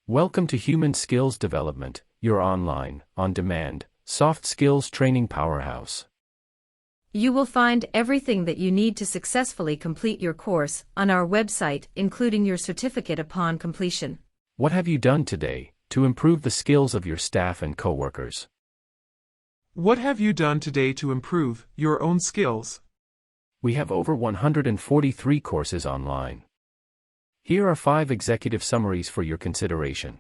Welcome to Human Skills Development, your online, on-demand, soft skills training powerhouse. You will find everything that you need to successfully complete your course on our website, including your certificate upon completion. What have you done today to improve the skills of your staff and coworkers? What have you done today to improve your own skills? We have over 143 courses online. Here are 5 executive summaries for your consideration.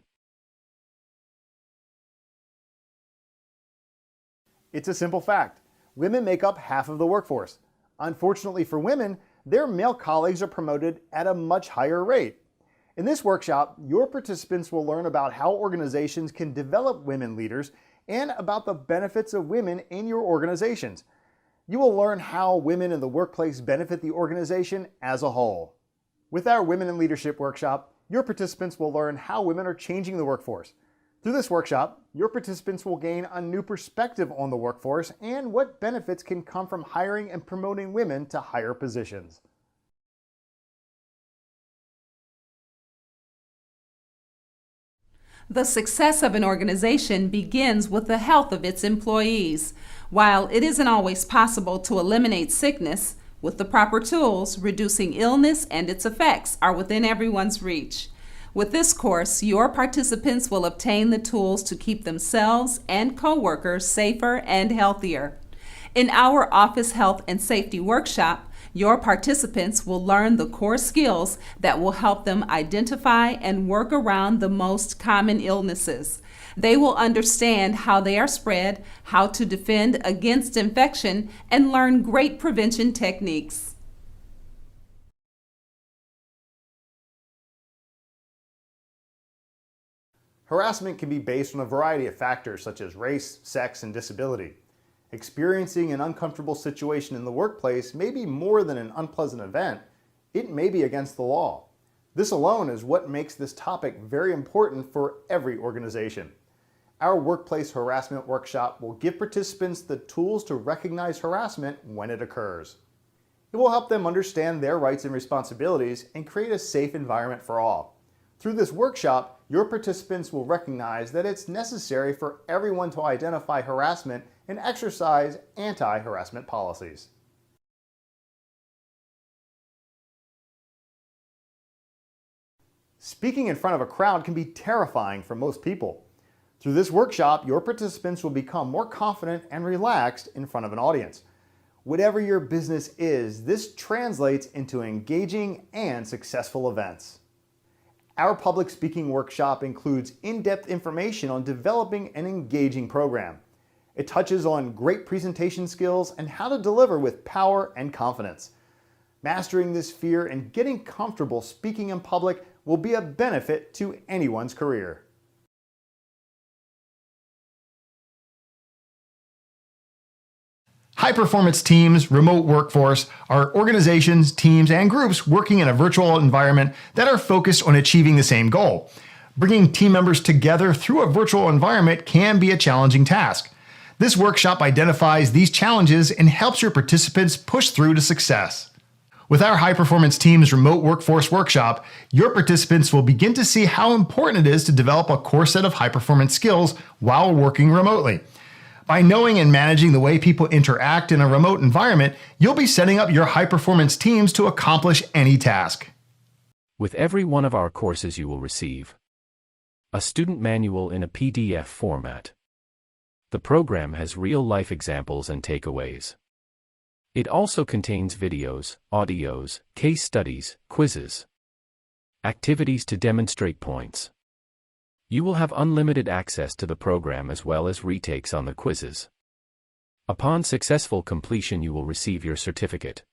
It's a simple fact. Women make up half of the workforce. Unfortunately for women, their male colleagues are promoted at a much higher rate. In this workshop, your participants will learn about how organizations can develop women leaders and about the benefits of women in your organizations. You will learn how women in the workplace benefit the organization as a whole. With our Women in Leadership workshop, your participants will learn how women are changing the workforce. Through this workshop, your participants will gain a new perspective on the workforce and what benefits can come from hiring and promoting women to higher positions. The success of an organization begins with the health of its employees. While it isn't always possible to eliminate sickness, with the proper tools, reducing illness and its effects are within everyone's reach. With this course, your participants will obtain the tools to keep themselves and coworkers safer and healthier. In our Office Health and Safety workshop, your participants will learn the core skills that will help them identify and work around the most common illnesses. They will understand how they are spread, how to defend against infection, and learn great prevention techniques. Harassment can be based on a variety of factors such as race, sex, and disability. Experiencing an uncomfortable situation in the workplace may be more than an unpleasant event. It may be against the law. This alone is what makes this topic very important for every organization. Our Workplace Harassment Workshop will give participants the tools to recognize harassment when it occurs. It will help them understand their rights and responsibilities and create a safe environment for all. Through this workshop, your participants will recognize that it's necessary for everyone to identify harassment and exercise anti-harassment policies. Speaking in front of a crowd can be terrifying for most people. Through this workshop, your participants will become more confident and relaxed in front of an audience. Whatever your business is, this translates into engaging and successful events. Our public speaking workshop includes in-depth information on developing an engaging program. It touches on great presentation skills and how to deliver with power and confidence. Mastering this fear and getting comfortable speaking in public will be a benefit to anyone's career. High-performance teams, remote workforce, are organizations, teams, and groups working in a virtual environment that are focused on achieving the same goal. Bringing team members together through a virtual environment can be a challenging task. This workshop identifies these challenges and helps your participants push through to success. With our high-performance teams remote workforce workshop, your participants will begin to see how important it is to develop a core set of high-performance skills while working remotely. By knowing and managing the way people interact in a remote environment, you'll be setting up your high-performance teams to accomplish any task. With every one of our courses you will receive a student manual in a PDF format. The program has real-life examples and takeaways. It also contains videos, audios, case studies, quizzes, activities to demonstrate points. You will have unlimited access to the program as well as retakes on the quizzes. Upon successful completion, you will receive your certificate.